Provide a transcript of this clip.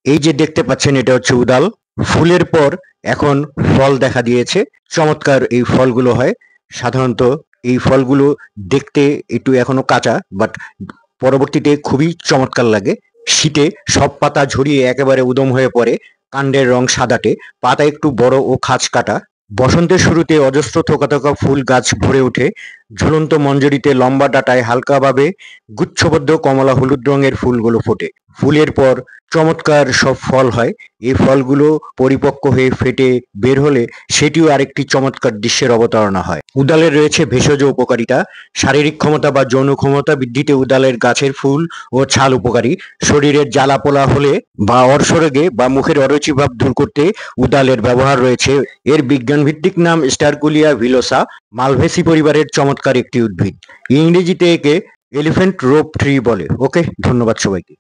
এই যে দেখতে পাচ্ছেন এটা হচ্ছে উদাল। ফুলের পর এখন ফল দেখা দিয়েছে। চমৎকার এই ফলগুলো হয়। সাধারণত এই ফলগুলো দেখতে একটু এখনো কাঁচা, বাট পরবর্তীতে খুবই চমৎকার লাগে। শীতে সব পাতা ঝরিয়ে একেবারে উদম হয়ে পড়ে। কাণ্ডের রং সাদাটে, পাতা একটু বড় ও খাঁজ কাটা। বসন্তের শুরুতে অজস্র থোকা থোকা ফুল গাছ ভরে ওঠে। ঝুলন্ত মঞ্জরিতে লম্বা ডাঁটায় হালকাভাবে গুচ্ছবদ্ধ কমলা হলুদ রঙের ফুলগুলো ফোটে। ফুলের পর চমৎকার সব ফল হয়। এই ফলগুলো পরিপক্ক হয়ে ফেটে বের হলে সেটিও আরেকটি চমৎকার দৃশ্যের অবতারণা হয়। উদালের রয়েছে ভেষজ উপকারিতা। শারীরিক ক্ষমতা বা যৌন ক্ষমতা বৃদ্ধিতে উদালের গাছের ফুল ও ছাল উপকারী। শরীরের জ্বালাপোড়া হলে বা অর্শরোগে বা মুখের অরুচি ভাব দূর করতে উদালের ব্যবহার রয়েছে। এর বিজ্ঞানভিত্তিক নাম স্টারকুলিয়া ভিলোসা, মালভেসি পরিবারের চমৎকার একটি উদ্ভিদ। ইংরেজিতে একে এলিফ্যান্ট রোপ ট্রি বলে। ওকে, ধন্যবাদ সবাইকে।